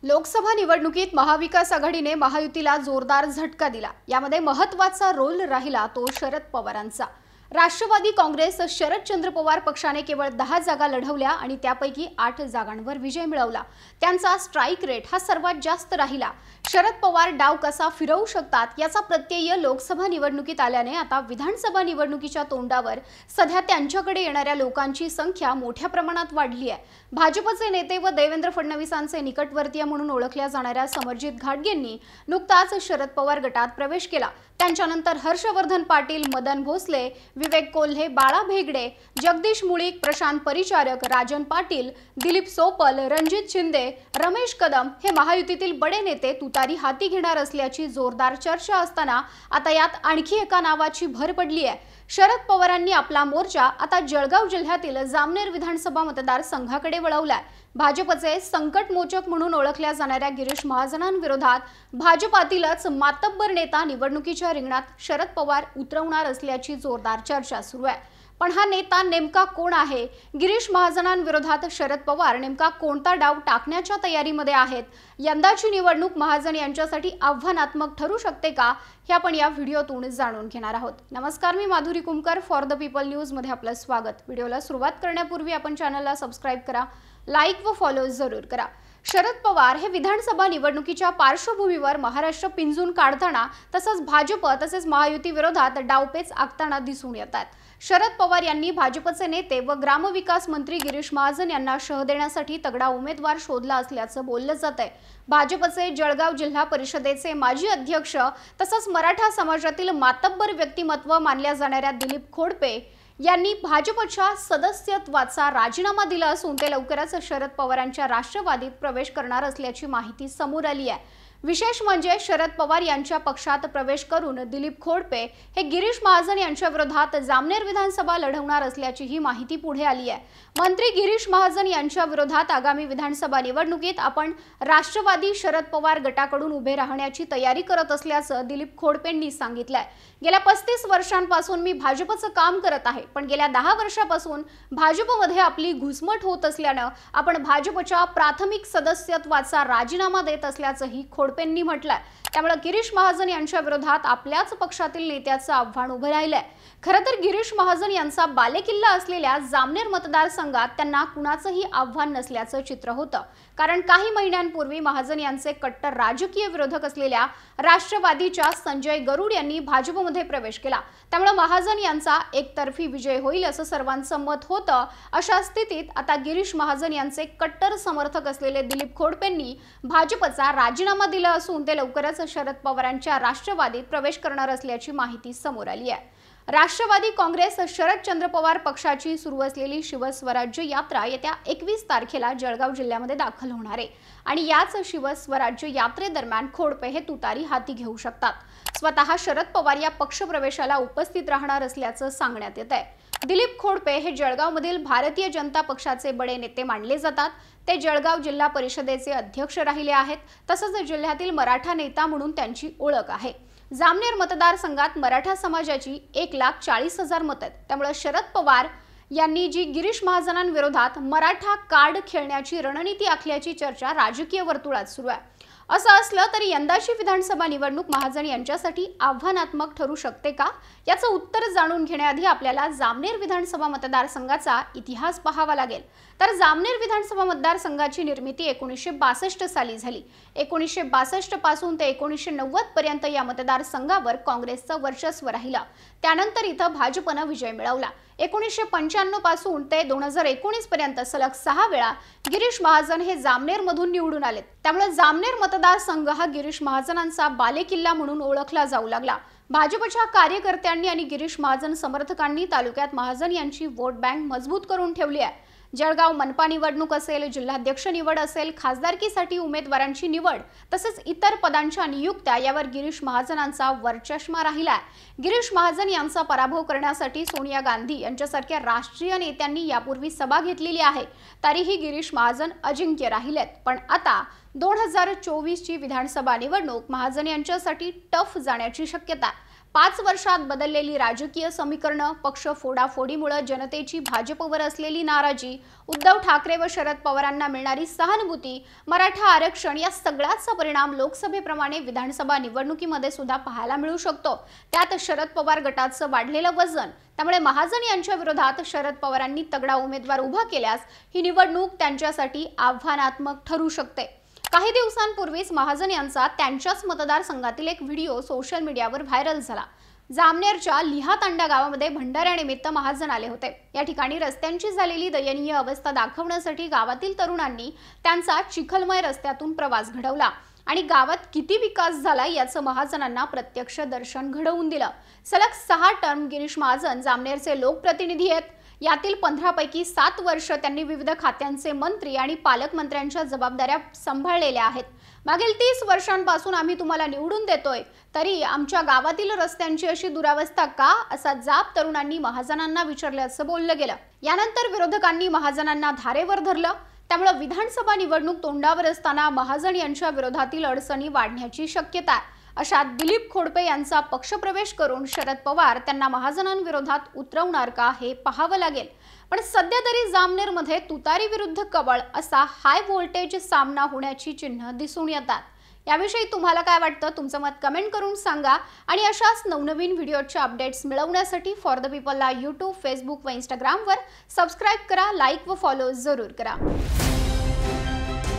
लोकसभा निवडणुकीत महाविकास आघाडीने महायुतीला जोरदार झटका दिला। यामध्ये महत्त्वाचा रोल राहिला तो शरद पवारांचा। राष्ट्रवादी काँग्रेस शरदचंद्र पवार पक्षाने केवळ 10 जागा लढवल्या आणि त्यापैकी 8 जागांवर विजय मिळवला। त्यांचा स्ट्राइक रेट हा सर्वात जास्त राहिला। शरद पवार डाव कसा फिरवू शकतात याचा प्रत्यय लोकसभा निवडणुकीत आल्याने आता विधानसभा निवडणुकीच्या तोंडावर सध्या त्यांच्याकडे येणाऱ्या लोकांची संख्या मोठ्या प्रमाणात वाढली आहे। भाजपचे नेते व देवेंद्र फडणवीसांचे निकटवर्तीय म्हणून ओळखल्या जाणाऱ्या समरजित घाटगेंनी नुकताच शरद पवार गटात प्रवेश केला। त्यांच्यानंतर हर्षवर्धन पाटील, मदन भोसले, विवेक कोल्हे, बाळा भेगडे, जगदीश मुळीक, प्रशांत परिचारक, राजन पाटील, दिलीप सोपल, रणजित शिंदे, रमेश कदम हे महायुतीतील बडे नेते तुतारी हाती घेणार असल्याची जोरदार चर्चा असताना आता यात आणखी एका नावाची भर पडली आहे। शरद पवारांनी आपला मोर्चा आता जळगाव जिल्ह्यातील जामनेर विधानसभा मतदारसंघाकडे वळवलाय। भाजपचे संकटमोचक म्हणून ओळखल्या जाणाऱ्या गिरीश महाजनांविरोधात भाजपातीलच मातब्बर नेता निवडणुकीच्या रिंगणात शरद पवार उतरवणार असल्याची जोरदार चर्चा सुरू आहे। पण हा नेता नेमका कोण आहे? गिरीश महाजनांविरोधात शरद पवार नेमका कोणता डाव टाकण्याच्या तयारीमध्ये आहेत? यंदाची निवडणूक महाजन यांच्यासाठी आव्हानात्मक ठरू शकते का? हे आपण या व्हिडिओतून जाणून घेणार आहोत। नमस्कार, मी Madhuri Kumkar, for the people news मध्ये आपलं स्वागत। व्हिडिओला सुरुवात करण्यापूर्वी आपण चॅनलला सबस्क्राइब करा, लाईक व फॉलो जरूर करा। शरद पवार हे विधानसभा निवडणुकीच्या पार्श्वभूमीवर महाराष्ट्र पिंजून काढताना तसंच भाजप तसेच महायुती विरोधात डावपेच आखताना दिसून येतात। शरद पवार यांनी भाजपचे नेते व ग्रामविकास मंत्री गिरीश महाजन यांना शह देण्यासाठी तगडा उमेदवार शोधला असल्याचं बोललं जातंय। भाजपचे जळगाव जिल्हा परिषदेचे माजी अध्यक्ष तसंच मराठा समाजातील मातब्बर व्यक्तिमत्व मानल्या जाणाऱ्या दिलीप खोडपे यांनी भाजपच्या सदस्यत्वाचा राजीनामा दिला असून ते लवकरच शरद पवारांच्या राष्ट्रवादीत प्रवेश करणार असल्याची माहिती समोर आली आहे। विशेष म्हणजे शरद पवार यांच्या पक्षात प्रवेश करून दिलीप खोडपे हे गिरीश महाजन यांच्या विरोधात जामनेर विधानसभा लढवणार असल्याची ही माहिती पुढे आली आहे। मंत्री गिरीश महाजन यांच्या विरोधात आगामी विधानसभा निवडणुकीत आपण राष्ट्रवादी शरद पवार गटाकडून उभे राहण्याची तयारी करत असल्याचं दिलीप खोडपेंनी सांगितलंय। गेल्या 35 वर्षांपासून मी भाजपचं काम करत आहे, पण गेल्या 10 वर्षांपासून भाजपमध्ये आपली घुसमट होत असल्यानं आपण भाजपच्या प्राथमिक सदस्यत्वाचा राजीनामा देत असल्याचंही खोडपेंनी म्हटलंय। त्यामुळे गिरीश महाजन यांच्या विरोधात आपल्याच पक्षातील नेत्याचं आव्हान उभं राहिलंय। खरं तर गिरीश महाजन यांचा बालेकिल्ला असलेल्या जामनेर मतदारसंघात त्यांना कुणाचंही आव्हान नसल्याचं चित्र होतं, कारण काही महिन्यांपूर्वी महाजन यांचे कट्टर राजकीय विरोधक असलेल्या राष्ट्रवादीच्या संजय गरुड यांनी भाजपमध्ये प्रवेश केला। त्यामुळे महाजन यांचा एकतर्फी विजय होईल असं सर्वांचं मत होतं। अशा स्थितीत आता गिरीश महाजन यांचे कट्टर समर्थक असलेले दिलीप खोडपेंनी भाजपचा राजीनामा दिला असून ते लवकरच शरद पवारांच्या राष्ट्रवादीत प्रवेश करणार असल्याची माहिती समोर आली आहे। राष्ट्रवादी काँग्रेस शरदचंद्र पवार पक्षाची सुरू असलेली शिवस्वराज्य यात्रा येत्या 21 तारखेला जळगाव जिल्ह्यामध्ये दाखल होणार आहे आणि याच शिवस्वराज्य यात्रेदरम्यान खोडपे हे तुतारी हाती घेऊ शकतात। स्वतः शरद पवार या पक्षप्रवेशाला उपस्थित राहणार असल्याचं सांगण्यात येत आहे। दिलीप खोडपे हे जळगावमधील भारतीय जनता पक्षाचे बडे नेते मानले जातात। ते जळगाव जिल्हा परिषदेचे अध्यक्ष राहिले आहेत, तसंच जिल्ह्यातील मराठा नेता म्हणून त्यांची ओळख आहे। जामनेर मतदारसंघात मराठा समाजाची 1,40,000 मतं आहेत। त्यामुळे शरद पवार यांनी जी गिरीश महाजनांविरोधात मराठा कार्ड खेळण्याची रणनीती आखल्याची चर्चा राजकीय वर्तुळात सुरू आहे। असं असलं तरी यंदाची विधानसभा निवडणूक महाजन यांच्यासाठी आव्हानात्मक ठरू शकते का? याचं उत्तर जाणून घेण्याआधी आपल्याला जामनेर विधानसभा मतदारसंघाचा इतिहास पाहावा लागेल। तर जामनेर विधानसभा मतदारसंघाची निर्मिती 1962 साली झाली। 1962 पासून ते 1990 पर्यंत या मतदारसंघावर काँग्रेसचं वर्चस्व राहिलं। त्यानंतर इथं भाजपनं विजय मिळवला। 1995 पासून ते 2019 पर्यंत सलग 6 वेळा गिरीश महाजन हे जामनेर मधून निवडून आलेत। त्यामुळे जामनेर मतदारसंघ हा गिरीश महाजनांचा बालेकिल्ला म्हणून ओळखला जाऊ लागला। भाजपच्या कार्यकर्त्यांनी आणि गिरीश महाजन समर्थकांनी तालुक्यात महाजन यांची वोट बँक मजबूत करून ठेवली आहे। जळगाव मनपा निवडणूक असेल, जिल्हाध्यक्ष निवड असेल, खासदारकीसाठी उमेदवारांची निवड तसेच इतर पदांच्या नियुक्त्या यावर गिरीश महाजनांचा वरचष्मा राहिलाय। गिरीश महाजन यांचा पराभव करण्यासाठी सोनिया गांधी यांच्यासारख्या राष्ट्रीय नेत्यांनी यापूर्वी सभा घेतलेली आहे, तरीही गिरीश महाजन अजिंक्य राहिलेत। पण आता 2024 ची विधानसभा निवडणूक महाजन यांच्यासाठी टफ जाण्याची शक्यता। 5 वर्षात बदललेली राजकीय समीकरणं, पक्ष फोडाफोडीमुळे जनतेची भाजपवर असलेली नाराजी, उद्धव ठाकरे व शरद पवारांना मिळणारी सहानुभूती, मराठा आरक्षण या सगळ्याचा परिणाम लोकसभेप्रमाणे विधानसभा निवडणुकीमध्ये सुद्धा पाहायला मिळू शकतो। त्यात शरद पवार गटाचं वाढलेलं वजन, त्यामुळे महाजन यांच्या विरोधात शरद पवारांनी तगडा उमेदवार उभा केल्यास ही निवडणूक त्यांच्यासाठी आव्हानात्मक ठरू शकते। काही दिवसांपूर्वीच महाजन यांचा त्यांच्याच मतदारसंघातील एक व्हिडिओ सोशल मीडियावर व्हायरल झाला। जामनेरच्या लिहातांडा गावामध्ये भंडाऱ्यानिमित्त महाजन आले होते। या ठिकाणी रस्त्यांची झालेली दयनीय अवस्था दाखवण्यासाठी गावातील तरुणांनी त्यांचा चिखलमय रस्त्यातून प्रवास घडवला आणि गावात किती विकास झाला याचं महाजनांना प्रत्यक्ष दर्शन घडवून दिलं। सलग 6 टर्म गिरीश महाजन जामनेरचे लोकप्रतिनिधी आहेत। यातील 15 पैकी 7 वर्ष त्यांनी विविध खात्यांचे मंत्री आणि पालकमंत्र्यांच्या जबाबदाऱ्या सांभाळलेल्या आहेत। मागील 30 वर्षांपासून आम्ही तुम्हाला निवडून देतोय, तरी आमच्या गावातील रस्त्यांची अशी दुरावस्था का, असा जाब तरुणांनी महाजनांना विचारल्याचं बोललं गेलं। यानंतर विरोधकांनी महाजनांना धारेवर धरलं। त्यामुळे विधानसभा निवडणूक तोंडावर असताना महाजन यांच्या विरोधातील अडचणी वाढण्याची शक्यता आहे। अशात दिलीप खोडपे यांचा पक्षप्रवेश करून शरद पवार त्यांना महाजनांविरोधात उतरवणार का हे पाहावं लागेल। पण सध्या तरी जामनेरमध्ये तुतारी विरुद्ध कबळ असा हाय व्होल्टेज सामना होण्याची चिन्ह दिसून येतात। याविषयी तुम्हाला काय वाटतं, तुमचं मत कमेंट करून सांगा आणि अशाच नवनवीन व्हिडिओचे अपडेट्स मिळवण्यासाठी फॉर द पीपलला यूट्यूब, फेसबुक व इंस्टाग्रामवर सबस्क्राइब करा, लाइक व फॉलो जरूर करा।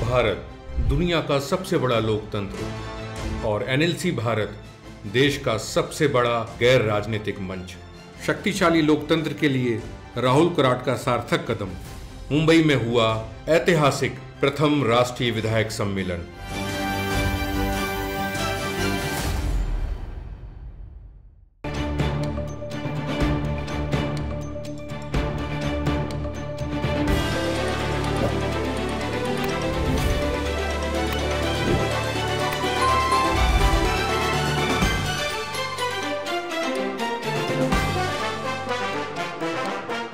भारत दुनिया का सबसे बड़ा लोकतंत्र और एनएलसी भारत देश का सबसे बड़ा गैर राजनीतिक मंच। शक्तिशाली लोकतंत्र के लिए राहुल कराट का सार्थक कदम। मुंबई में हुआ ऐतिहासिक प्रथम राष्ट्रीय विधायक सम्मेलन।